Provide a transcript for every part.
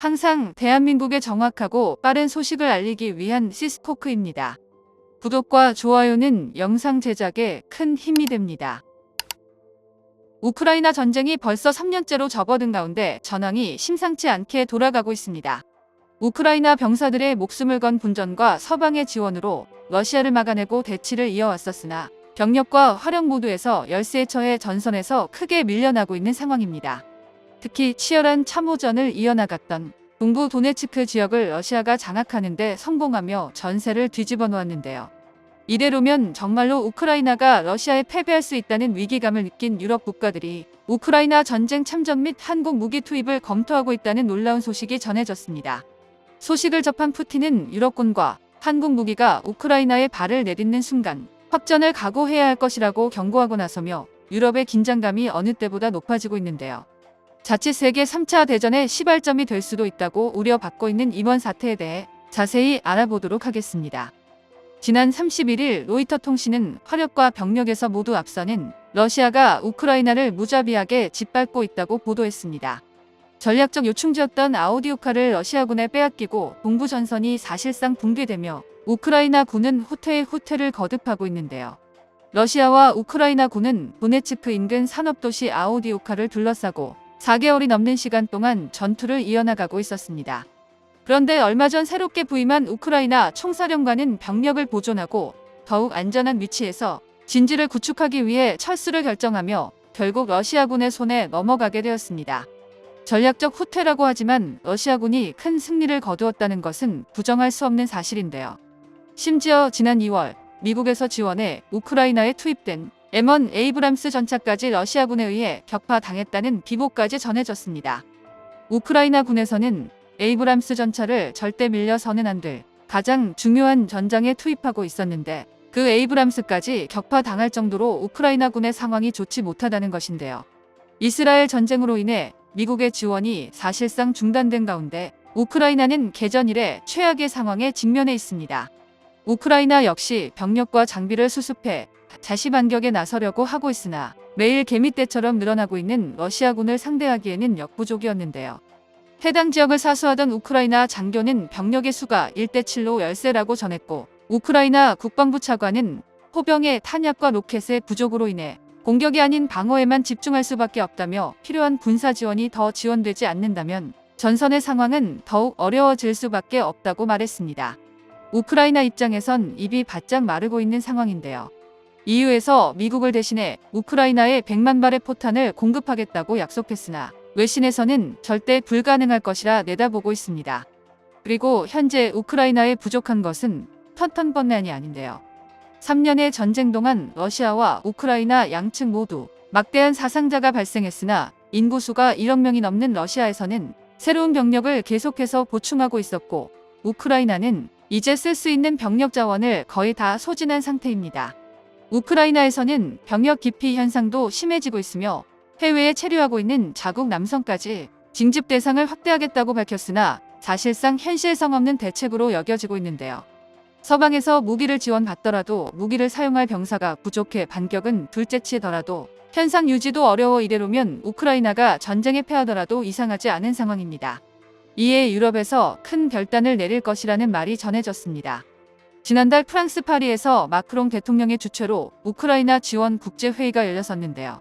항상 대한민국에 정확하고 빠른 소식을 알리기 위한 시스코크입니다. 구독과 좋아요는 영상 제작에 큰 힘이 됩니다. 우크라이나 전쟁이 벌써 3년째로 접어든 가운데 전황이 심상치 않게 돌아가고 있습니다. 우크라이나 병사들의 목숨을 건 분전과 서방의 지원으로 러시아를 막아내고 대치를 이어왔었으나 병력과 화력 모두에서 열세에 처해 전선에서 크게 밀려나고 있는 상황입니다. 특히 치열한 참호전을 이어나갔던 동부 도네츠크 지역을 러시아가 장악하는 데 성공하며 전세를 뒤집어 놓았는데요. 이대로면 정말로 우크라이나가 러시아에 패배할 수 있다는 위기감을 느낀 유럽 국가들이 우크라이나 전쟁 참전 및 한국 무기 투입을 검토하고 있다는 놀라운 소식이 전해졌습니다. 소식을 접한 푸틴은 유럽군과 한국 무기가 우크라이나에 발을 내딛는 순간 확전을 각오해야 할 것이라고 경고하고 나서며 유럽의 긴장감이 어느 때보다 높아지고 있는데요. 자칫 세계 3차 대전의 시발점이 될 수도 있다고 우려받고 있는 이번 사태에 대해 자세히 알아보도록 하겠습니다. 지난 31일 로이터 통신은 화력과 병력에서 모두 앞서는 러시아가 우크라이나를 무자비하게 짓밟고 있다고 보도했습니다. 전략적 요충지였던 아우디오카를 러시아군에 빼앗기고 동부 전선이 사실상 붕괴되며 우크라이나 군은 후퇴의 후퇴를 거듭하고 있는데요. 러시아와 우크라이나 군은 도네츠크 인근 산업도시 아우디오카를 둘러싸고 4개월이 넘는 시간 동안 전투를 이어나가고 있었습니다. 그런데 얼마 전 새롭게 부임한 우크라이나 총사령관은 병력을 보존하고 더욱 안전한 위치에서 진지를 구축하기 위해 철수를 결정하며 결국 러시아군의 손에 넘어가게 되었습니다. 전략적 후퇴라고 하지만 러시아군이 큰 승리를 거두었다는 것은 부정할 수 없는 사실인데요. 심지어 지난 2월 미국에서 지원해 우크라이나에 투입된 M1 에이브람스 전차까지 러시아군에 의해 격파당했다는 비보까지 전해졌습니다. 우크라이나 군에서는 에이브람스 전차를 절대 밀려서는 안 될 가장 중요한 전장에 투입하고 있었는데 그 에이브람스까지 격파당할 정도로 우크라이나 군의 상황이 좋지 못하다는 것인데요. 이스라엘 전쟁으로 인해 미국의 지원이 사실상 중단된 가운데 우크라이나는 개전 이래 최악의 상황에 직면해 있습니다. 우크라이나 역시 병력과 장비를 수습해 자시 반격에 나서려고 하고 있으나 매일 개미떼처럼 늘어나고 있는 러시아군을 상대하기에는 역부족이었는데요. 해당 지역을 사수하던 우크라이나 장교는 병력의 수가 1대7로 열세라고 전했고 우크라이나 국방부 차관은 포병의 탄약과 로켓의 부족으로 인해 공격이 아닌 방어에만 집중할 수밖에 없다며 필요한 군사 지원이 더 지원되지 않는다면 전선의 상황은 더욱 어려워질 수밖에 없다고 말했습니다. 우크라이나 입장에선 입이 바짝 마르고 있는 상황인데요. EU에서 미국을 대신해 우크라이나에 100만 발의 포탄을 공급하겠다고 약속했으나 외신에서는 절대 불가능할 것이라 내다보고 있습니다. 그리고 현재 우크라이나에 부족한 것은 턴턴번만이 아닌데요. 3년의 전쟁 동안 러시아와 우크라이나 양측 모두 막대한 사상자가 발생했으나 인구수가 1억 명이 넘는 러시아에서는 새로운 병력을 계속해서 보충하고 있었고 우크라이나는 이제 쓸 수 있는 병력 자원을 거의 다 소진한 상태입니다. 우크라이나에서는 병력 기피 현상도 심해지고 있으며 해외에 체류하고 있는 자국 남성까지 징집 대상을 확대하겠다고 밝혔으나 사실상 현실성 없는 대책으로 여겨지고 있는데요. 서방에서 무기를 지원받더라도 무기를 사용할 병사가 부족해 반격은 둘째치더라도 현상 유지도 어려워 이대로면 우크라이나가 전쟁에 패하더라도 이상하지 않은 상황입니다. 이에 유럽에서 큰 결단을 내릴 것이라는 말이 전해졌습니다. 지난달 프랑스 파리에서 마크롱 대통령의 주최로 우크라이나 지원 국제회의가 열렸었는데요.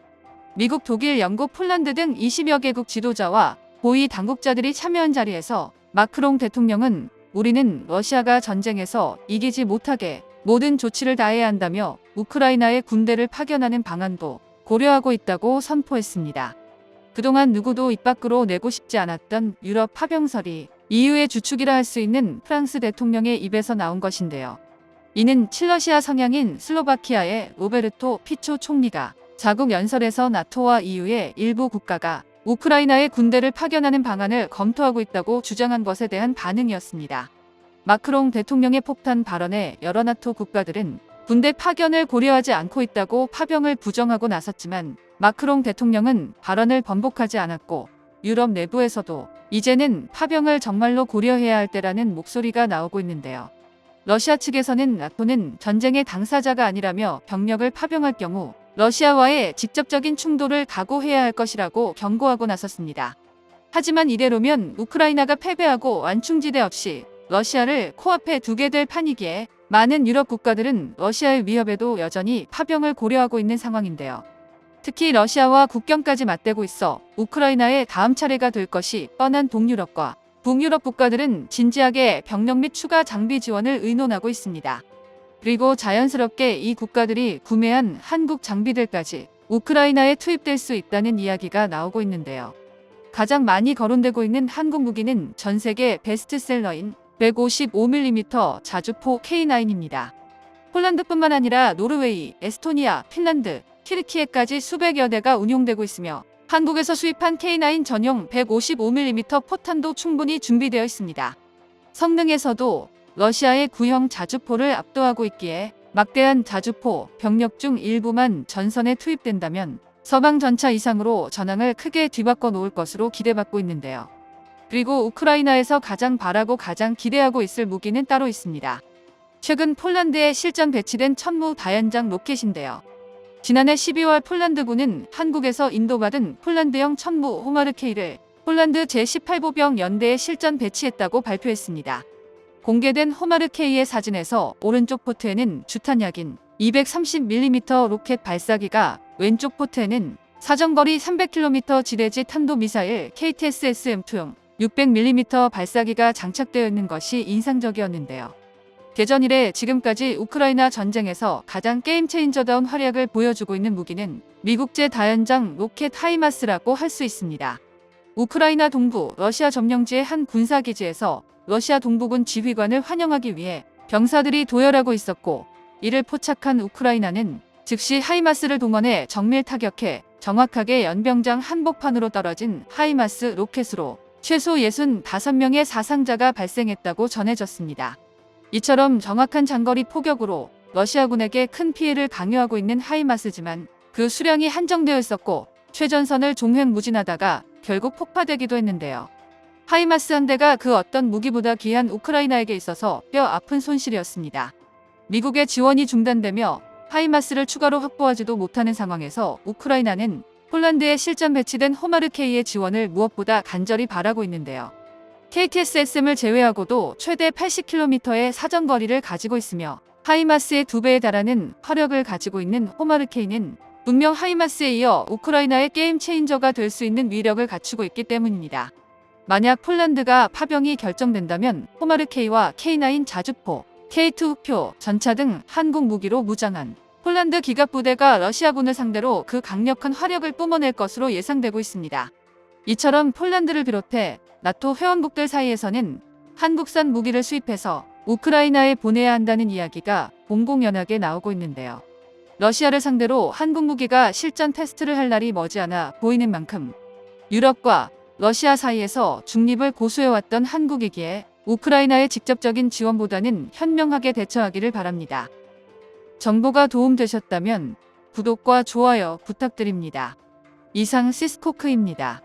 미국, 독일, 영국, 폴란드 등 20여 개국 지도자와 고위 당국자들이 참여한 자리에서 마크롱 대통령은 우리는 러시아가 전쟁에서 이기지 못하게 모든 조치를 다해야 한다며 우크라이나에 군대를 파견하는 방안도 고려하고 있다고 선포했습니다. 그동안 누구도 입 밖으로 내고 싶지 않았던 유럽 파병설이 EU의 주축이라 할 수 있는 프랑스 대통령의 입에서 나온 것인데요. 이는 친러시아 성향인 슬로바키아의 로베르토 피초 총리가 자국 연설에서 나토와 EU의 일부 국가가 우크라이나에 군대를 파견하는 방안을 검토하고 있다고 주장한 것에 대한 반응이었습니다. 마크롱 대통령의 폭탄 발언에 여러 나토 국가들은 군대 파견을 고려하지 않고 있다고 파병을 부정하고 나섰지만 마크롱 대통령은 발언을 번복하지 않았고 유럽 내부에서도 이제는 파병을 정말로 고려해야 할 때라는 목소리가 나오고 있는데요. 러시아 측에서는 나토는 전쟁의 당사자가 아니라며 병력을 파병할 경우 러시아와의 직접적인 충돌을 각오해야 할 것이라고 경고하고 나섰습니다. 하지만 이대로면 우크라이나가 패배하고 완충지대 없이 러시아를 코앞에 두게 될 판이기에 많은 유럽 국가들은 러시아의 위협에도 여전히 파병을 고려하고 있는 상황인데요. 특히 러시아와 국경까지 맞대고 있어 우크라이나의 다음 차례가 될 것이 뻔한 동유럽과 북유럽 국가들은 진지하게 병력 및 추가 장비 지원을 의논하고 있습니다. 그리고 자연스럽게 이 국가들이 구매한 한국 장비들까지 우크라이나에 투입될 수 있다는 이야기가 나오고 있는데요. 가장 많이 거론되고 있는 한국 무기는 전 세계 베스트셀러인 155mm 자주포 K9입니다. 폴란드뿐만 아니라 노르웨이, 에스토니아, 핀란드, 튀르키예까지 수백여 대가 운용되고 있으며 한국에서 수입한 K9 전용 155mm 포탄도 충분히 준비되어 있습니다. 성능에서도 러시아의 구형 자주포를 압도하고 있기에 막대한 자주포 병력 중 일부만 전선에 투입된다면 서방 전차 이상으로 전황을 크게 뒤바꿔 놓을 것으로 기대받고 있는데요. 그리고 우크라이나에서 가장 바라고 가장 기대하고 있을 무기는 따로 있습니다. 최근 폴란드에 실전 배치된 천무 다연장 로켓인데요. 지난해 12월 폴란드군은 한국에서 인도받은 폴란드형 천무 호마르케이를 폴란드 제18보병 연대에 실전 배치했다고 발표했습니다. 공개된 호마르케이의 사진에서 오른쪽 포트에는 주탄약인 230mm 로켓 발사기가, 왼쪽 포트에는 사정거리 300km 지대지 탄도미사일 KTSSM2형 600mm 발사기가 장착되어 있는 것이 인상적이었는데요. 개전 이래 지금까지 우크라이나 전쟁에서 가장 게임 체인저다운 활약을 보여주고 있는 무기는 미국제 다연장 로켓 하이마스라고 할 수 있습니다. 우크라이나 동부 러시아 점령지의 한 군사기지에서 러시아 동부군 지휘관을 환영하기 위해 병사들이 도열하고 있었고, 이를 포착한 우크라이나는 즉시 하이마스를 동원해 정밀 타격해 정확하게 연병장 한복판으로 떨어진 하이마스 로켓으로 최소 65명의 사상자가 발생했다고 전해졌습니다. 이처럼 정확한 장거리 포격으로 러시아군에게 큰 피해를 강요하고 있는 하이마스지만 그 수량이 한정되어 있었고 최전선을 종횡무진하다가 결국 폭파되기도 했는데요. 하이마스 한 대가 그 어떤 무기보다 귀한 우크라이나에게 있어서 뼈 아픈 손실이었습니다. 미국의 지원이 중단되며 하이마스를 추가로 확보하지도 못하는 상황에서 우크라이나는 폴란드에 실전 배치된 호마르케이의 지원을 무엇보다 간절히 바라고 있는데요. KTSSM을 제외하고도 최대 80km의 사정거리를 가지고 있으며 하이마스의 2배에 달하는 화력을 가지고 있는 호마르케이는 분명 하이마스에 이어 우크라이나의 게임 체인저가 될 수 있는 위력을 갖추고 있기 때문입니다. 만약 폴란드가 파병이 결정된다면 호마르케이와 K9 자주포, K2 흑표, 전차 등 한국 무기로 무장한 폴란드 기갑부대가 러시아군을 상대로 그 강력한 화력을 뿜어낼 것으로 예상되고 있습니다. 이처럼 폴란드를 비롯해 나토 회원국들 사이에서는 한국산 무기를 수입해서 우크라이나에 보내야 한다는 이야기가 공공연하게 나오고 있는데요. 러시아를 상대로 한국 무기가 실전 테스트를 할 날이 머지않아 보이는 만큼 유럽과 러시아 사이에서 중립을 고수해왔던 한국이기에 우크라이나의 직접적인 지원보다는 현명하게 대처하기를 바랍니다. 정보가 도움되셨다면 구독과 좋아요 부탁드립니다. 이상 시스코크입니다.